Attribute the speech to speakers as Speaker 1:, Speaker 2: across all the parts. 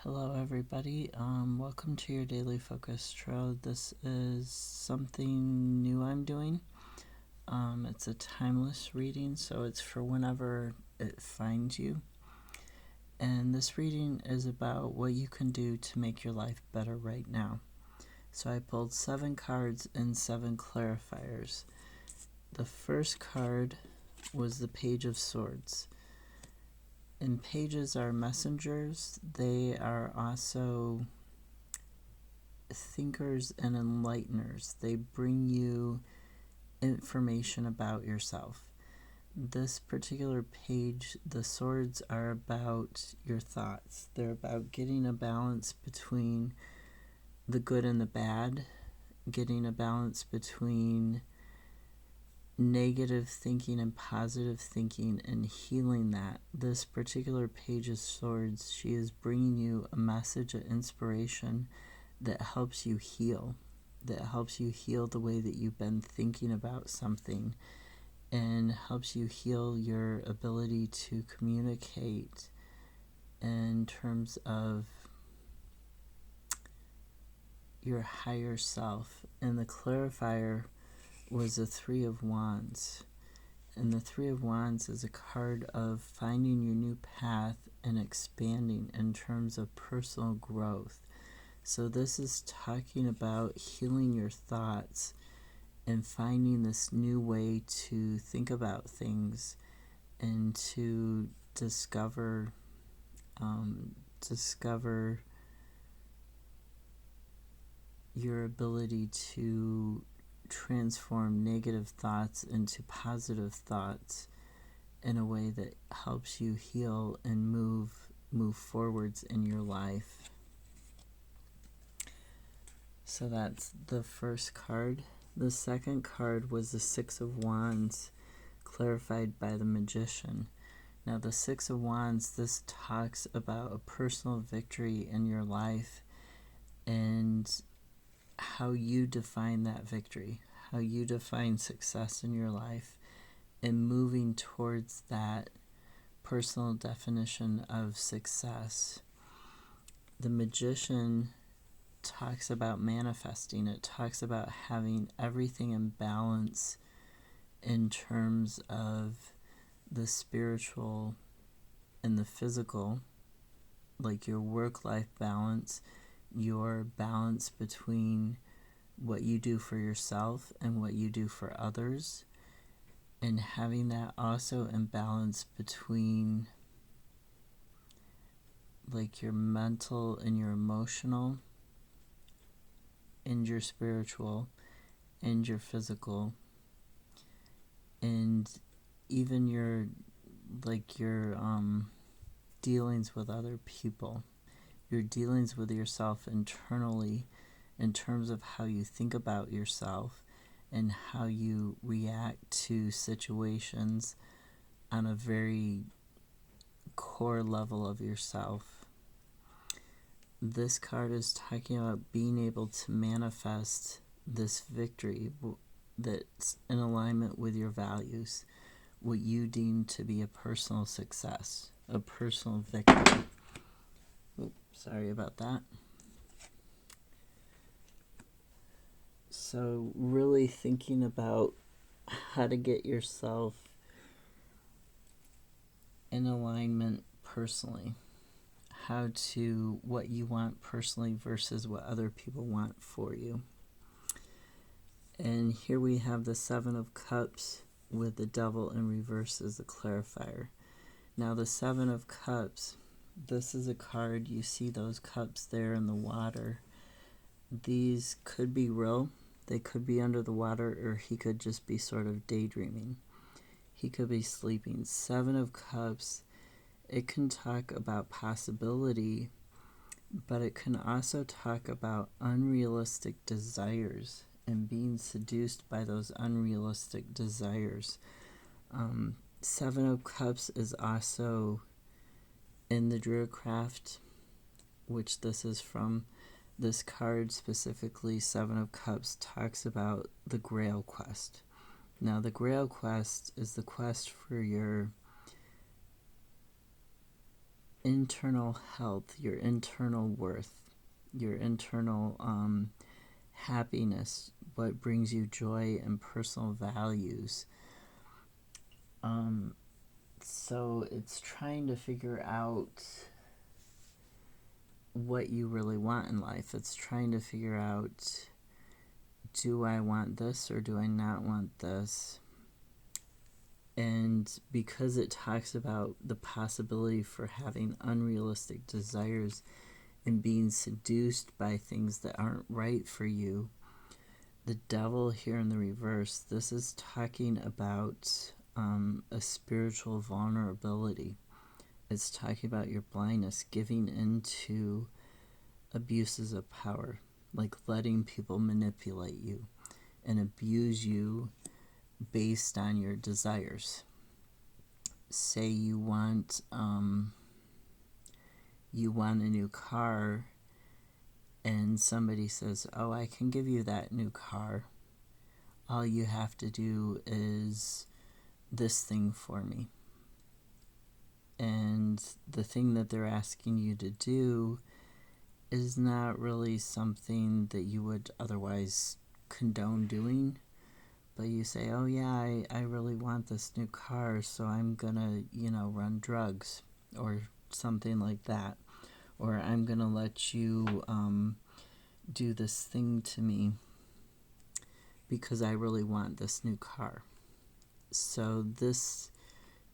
Speaker 1: Hello everybody, welcome to your daily focus tarot. This is something new I'm doing. It's a timeless reading, so it's for whenever it finds you. And this reading is about what you can do to make your life better right now. So I pulled 7 cards and 7 clarifiers. The first card was the Page of Swords. And pages are messengers. They are also thinkers and enlighteners. They bring you information about yourself. This particular page, the swords are about your thoughts. They're about getting a balance between the good and the bad, getting a balance between negative thinking and positive thinking and healing that. This particular page of swords, she is bringing you a message of inspiration that helps you heal, the way that you've been thinking about something, and helps you heal your ability to communicate in terms of your higher self. And the clarifier was the 3 of Wands. And the 3 of Wands is a card of finding your new path and expanding in terms of personal growth. So this is talking about healing your thoughts and finding this new way to think about things and to discover your ability to transform negative thoughts into positive thoughts in a way that helps you heal and move forwards in your life. So that's the first card. The second card was the 6 of Wands, clarified by the Magician. Now the 6 of Wands, this talks about a personal victory in your life and how you define that victory, how you define success in your life, and moving towards that personal definition of success. The Magician talks about manifesting. It talks about having everything in balance in terms of the spiritual and the physical, like your work-life balance, your balance between what you do for yourself and what you do for others, and having that also in balance between like your mental and your emotional and your spiritual and your physical, and even your dealings with other people, your dealings with yourself internally in terms of how you think about yourself and how you react to situations on a very core level of yourself. This card is talking about being able to manifest this victory that's in alignment with your values, what you deem to be a personal success, a personal victory. Oops, sorry about that. So really thinking about how to get yourself in alignment personally, what you want personally versus what other people want for you. And here we have the 7 of Cups with the Devil in reverse as the clarifier. Now the 7 of Cups, this is a card, you see those cups there in the water. These could be real, they could be under the water, or he could just be sort of daydreaming. He could be sleeping. 7 of Cups, it can talk about possibility, but it can also talk about unrealistic desires and being seduced by those unrealistic desires. 7 of Cups is also in the Druid craft, which this is from. This card specifically, 7 of Cups, talks about the Grail quest. Now the Grail quest is the quest for your internal health, your internal worth, your internal happiness, what brings you joy and personal values. So it's trying to figure out what you really want in life. It's trying to figure out, do I want this or do I not want this? And because it talks about the possibility for having unrealistic desires and being seduced by things that aren't right for you, the devil here in the reverse, this is talking about a spiritual vulnerability. It's talking about your blindness, giving into abuses of power, like letting people manipulate you and abuse you based on your desires. Say you want a new car, and somebody says, oh, I can give you that new car. All you have to do is this thing for me. And the thing that they're asking you to do is not really something that you would otherwise condone doing. But you say, oh yeah, I really want this new car, so I'm gonna, run drugs or something like that. Or I'm gonna let you do this thing to me because I really want this new car. So this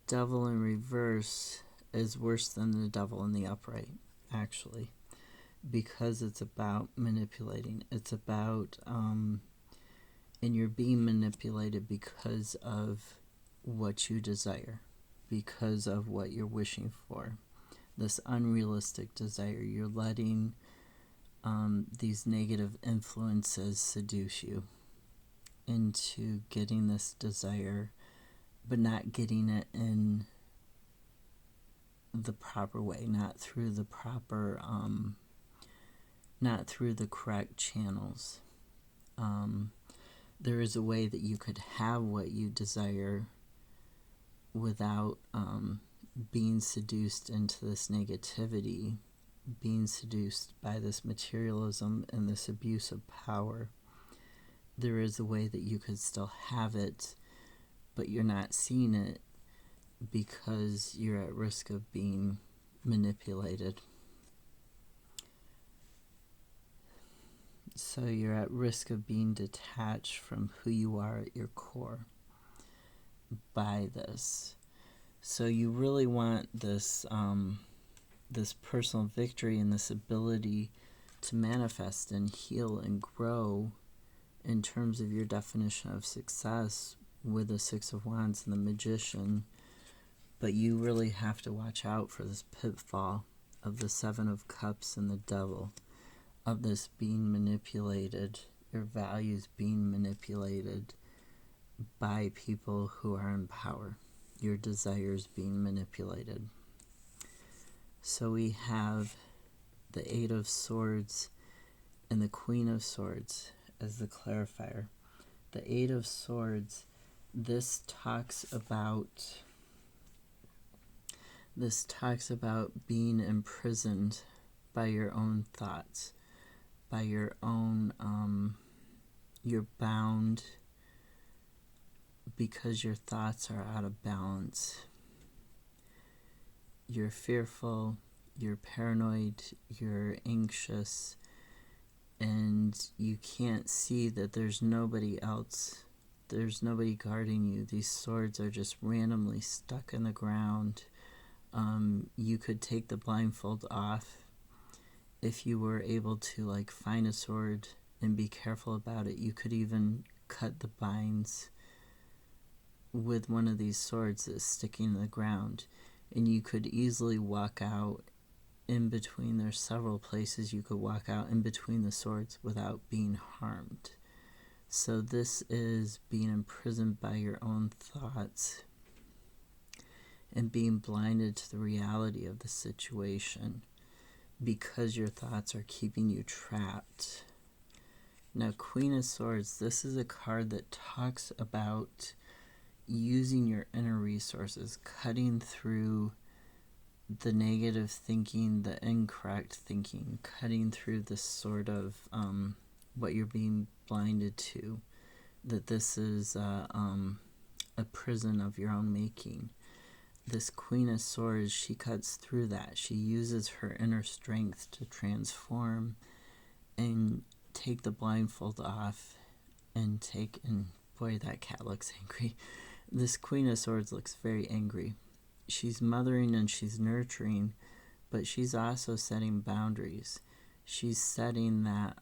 Speaker 1: devil in reverse is worse than the devil in the upright, actually, because it's about manipulating. It's about, and you're being manipulated because of what you desire, because of what you're wishing for. This unrealistic desire, you're letting these negative influences seduce you into getting this desire, but not getting it in the proper way, not through the proper, not through the correct channels. There is a way that you could have what you desire without being seduced into this negativity, being seduced by this materialism and this abuse of power. There is a way that you could still have it, but you're not seeing it because you're at risk of being manipulated. So you're at risk of being detached from who you are at your core by this. So you really want this this personal victory and this ability to manifest and heal and grow in terms of your definition of success with the Six of Wands and the Magician. But you really have to watch out for this pitfall of the Seven of Cups and the Devil, of this being manipulated, your values being manipulated by people who are in power, your desires being manipulated. So we have the Eight of Swords and the Queen of Swords as the clarifier. The Eight of Swords, this talks about being imprisoned by your own thoughts, by your own, you're bound because your thoughts are out of balance. You're fearful, you're paranoid, you're anxious, and you can't see that there's nobody else. There's nobody guarding you. These swords are just randomly stuck in the ground. You could take the blindfold off if you were able to find a sword and be careful about it. You could even cut the binds with one of these swords that's sticking in the ground, and you could easily walk out in between. There's several places you could walk out in between the swords without being harmed. So this is being imprisoned by your own thoughts and being blinded to the reality of the situation because your thoughts are keeping you trapped. Now, Queen of Swords, this is a card that talks about using your inner resources, cutting through the negative thinking, the incorrect thinking, cutting through this sort of what you're being blinded to, that this is a prison of your own making. This Queen of Swords, she cuts through that. She uses her inner strength to transform and take the blindfold off and boy, that cat looks angry. This Queen of Swords looks very angry. She's mothering and she's nurturing, but she's also setting boundaries. She's setting that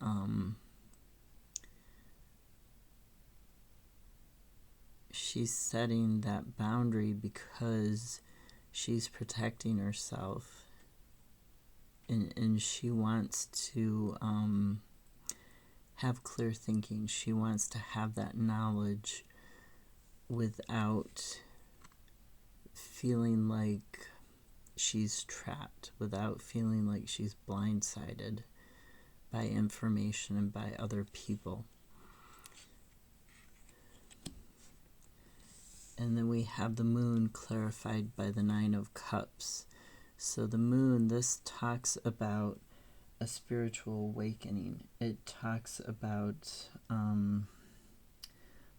Speaker 1: boundary because she's protecting herself, and she wants to have clear thinking. She wants to have that knowledge without feeling like she's trapped, without feeling like she's blindsided by information and by other people. And then we have the moon clarified by the Nine of Cups. So the moon, this talks about a spiritual awakening. It talks about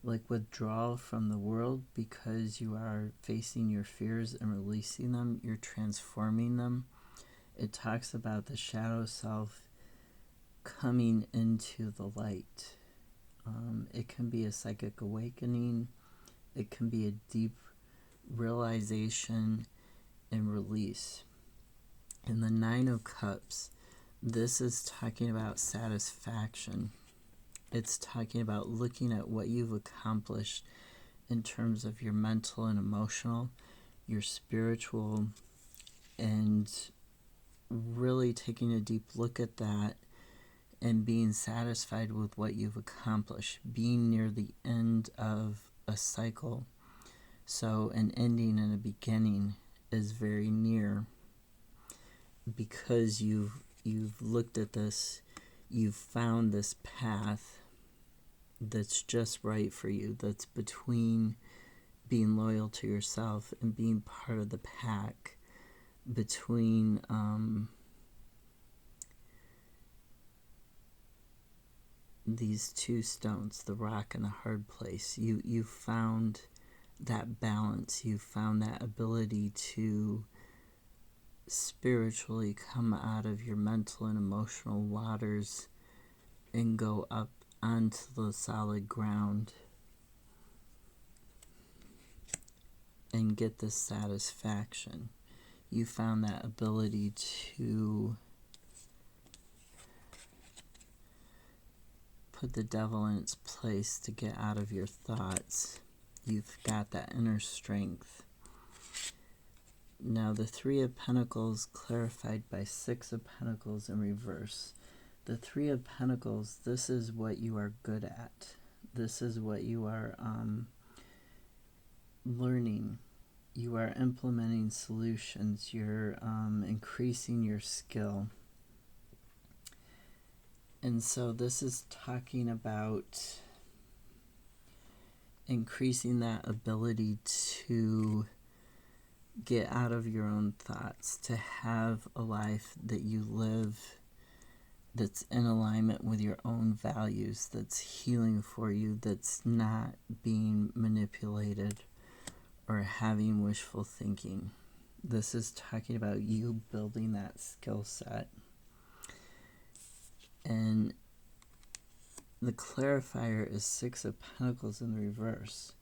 Speaker 1: like withdrawal from the world because you are facing your fears and releasing them. You're transforming them. It talks about the shadow self coming into the light. It can be a psychic awakening. It can be a deep realization and release. In the Nine of Cups, this is talking about satisfaction. It's talking about looking at what you've accomplished in terms of your mental and emotional, your spiritual, and really taking a deep look at that and being satisfied with what you've accomplished, being near the end of a cycle. So an ending and a beginning is very near because you've looked at this, you've found this path that's just right for you, that's between being loyal to yourself and being part of the pack, between these two stones, the rock and the hard place. You found that balance. You found that ability to spiritually come out of your mental and emotional waters and go up onto the solid ground and get this satisfaction. You found that ability to put the devil in its place, to get out of your thoughts. You've got that inner strength. Now the Three of Pentacles clarified by Six of Pentacles in reverse. The Three of Pentacles, this is what you are good at. This is what you are learning. You are implementing solutions. You're increasing your skill. And so this is talking about increasing that ability to get out of your own thoughts, to have a life that you live that's in alignment with your own values, that's healing for you, that's not being manipulated or having wishful thinking. This is talking about you building that skill set. And the clarifier is Six of Pentacles in the reverse.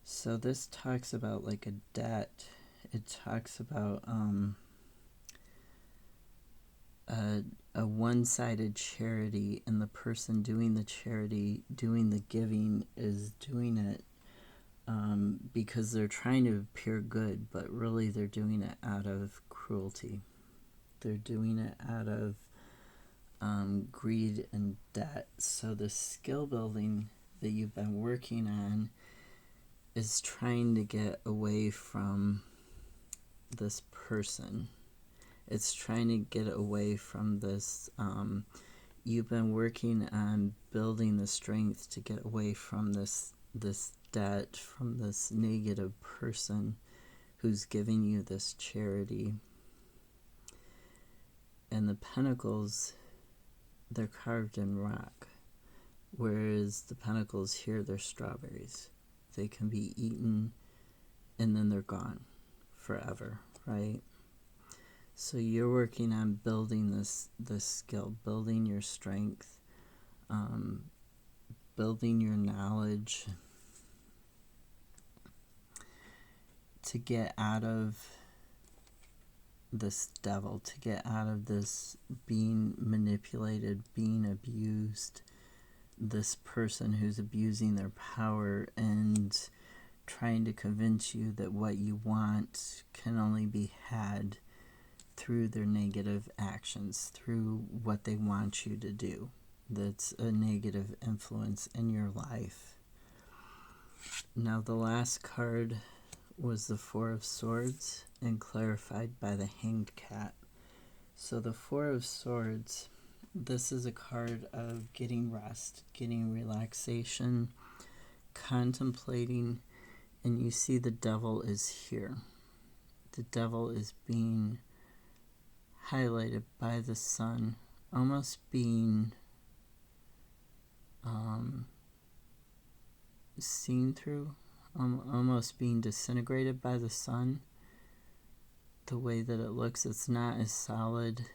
Speaker 1: So this talks about like a debt. It talks about a one-sided charity, and the person doing the charity, doing the giving, is doing it because they're trying to appear good, but really they're doing it out of cruelty. They're doing it out of greed and debt. So the skill building that you've been working on is trying to get away from this person. It's trying to get away from this. You've been working on building the strength to get away from this debt, from this negative person who's giving you this charity. And the pentacles, they're carved in rock, whereas the pentacles here, they're strawberries. They can be eaten and then they're gone forever, right? So you're working on building this skill, building your strength, building your knowledge to get out of this devil, to get out of this being manipulated, being abused, this person who's abusing their power and trying to convince you that what you want can only be had through their negative actions, through what they want you to do. That's a negative influence in your life. Now the last card was the Four of Swords and clarified by the Hanged Cat. So the Four of Swords, this is a card of getting rest, getting relaxation, contemplating, and you see the devil is here. The devil is being highlighted by the sun, almost being seen through, almost being disintegrated by the sun. The way that it looks, it's not as solid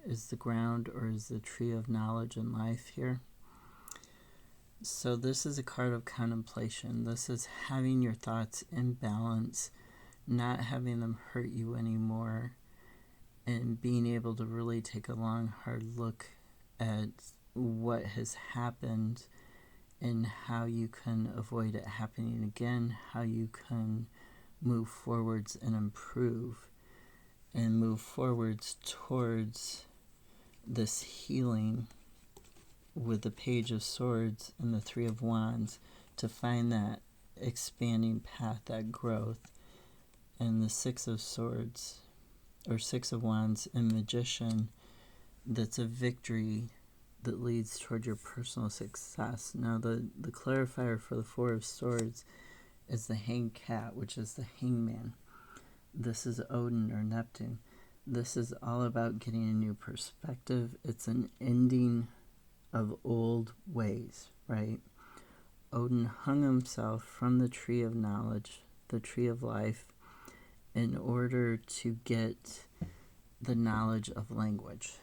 Speaker 1: as the ground or as the tree of knowledge and life here. So this is a card of contemplation. This is having your thoughts in balance, not having them hurt you anymore, and being able to really take a long, hard look at what has happened and how you can avoid it happening again, how you can move forwards and improve and move forwards towards this healing with the Page of Swords and the Three of Wands to find that expanding path, that growth. And the Six of Swords or Six of Wands and Magician, that's a victory that leads toward your personal success. Now the clarifier for the Four of Swords is the Hanged Cat, which is the hangman. This is Odin or Neptune. This is all about getting a new perspective. It's an ending of old ways, right? Odin hung himself from the tree of knowledge, the tree of life, in order to get the knowledge of language,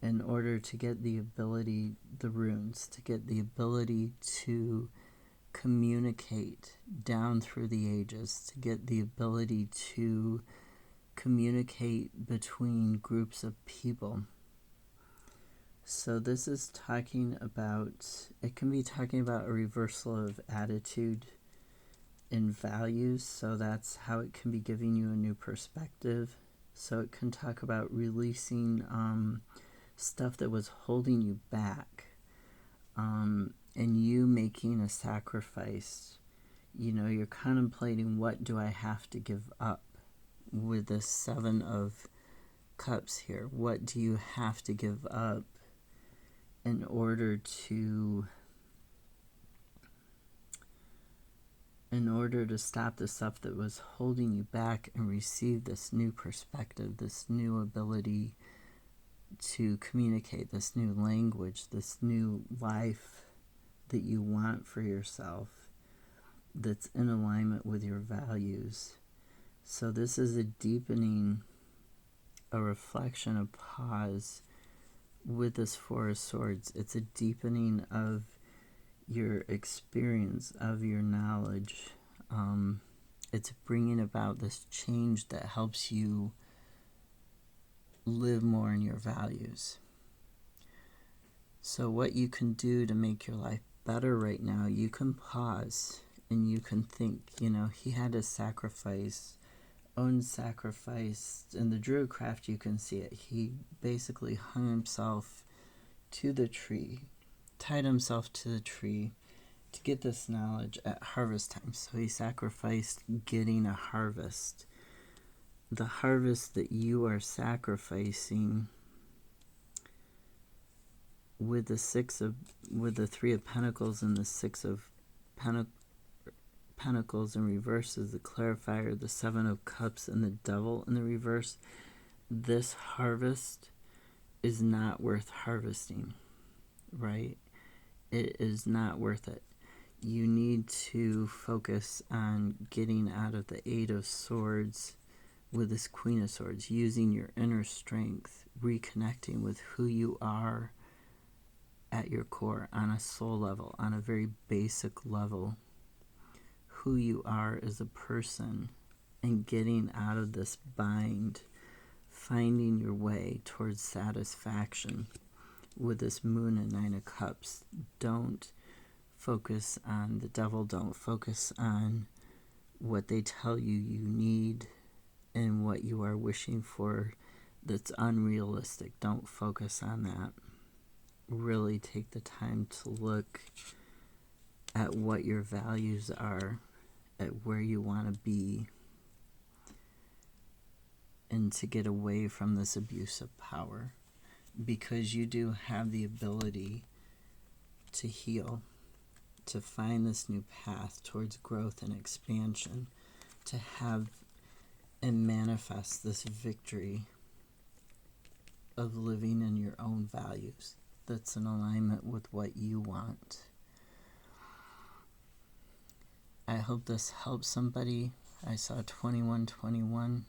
Speaker 1: in order to get the ability, the runes, to get the ability to communicate down through the ages, to get the ability to communicate between groups of people. So this is talking about, it can be talking about a reversal of attitude and values. So that's how it can be giving you a new perspective. So it can talk about releasing stuff that was holding you back, and you making a sacrifice. You know, you're contemplating, what do I have to give up with the Seven of Cups here? What do you have to give up in order to stop the stuff that was holding you back and receive this new perspective, this new ability to communicate, this new language, this new life that you want for yourself that's in alignment with your values. So this is a deepening, a reflection, a pause with this Four of Swords. It's a deepening of your experience, of your knowledge. It's bringing about this change that helps you live more in your values. So what you can do to make your life better right now, you can pause and you can think, you know, he had to sacrifice, own sacrifice. In the Druid craft, you can see it. He basically hung himself to the tree, tied himself to the tree to get this knowledge at harvest time. So he sacrificed getting a harvest. The harvest that you are sacrificing with the Three of Pentacles and the Six of Pentacles in reverse is the clarifier, the Seven of Cups and the Devil in the reverse. This harvest is not worth harvesting, right? It is not worth it. You need to focus on getting out of the Eight of Swords with this Queen of Swords, using your inner strength, reconnecting with who you are at your core, on a soul level, on a very basic level, who you are as a person, and getting out of this bind, finding your way towards satisfaction with this Moon and Nine of Cups. Don't focus on the devil. Don't focus on what they tell you you need and what you are wishing for that's unrealistic. Don't focus on that. Really take the time to look at what your values are, at where you want to be, and to get away from this abuse of power, because you do have the ability to heal, to find this new path towards growth and expansion, to have and manifest this victory of living in your own values that's in alignment with what you want. I hope this helps somebody. I saw 2121.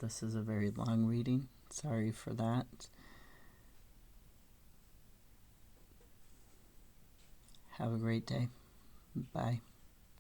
Speaker 1: This is a very long reading. Sorry for that. Have a great day. Bye.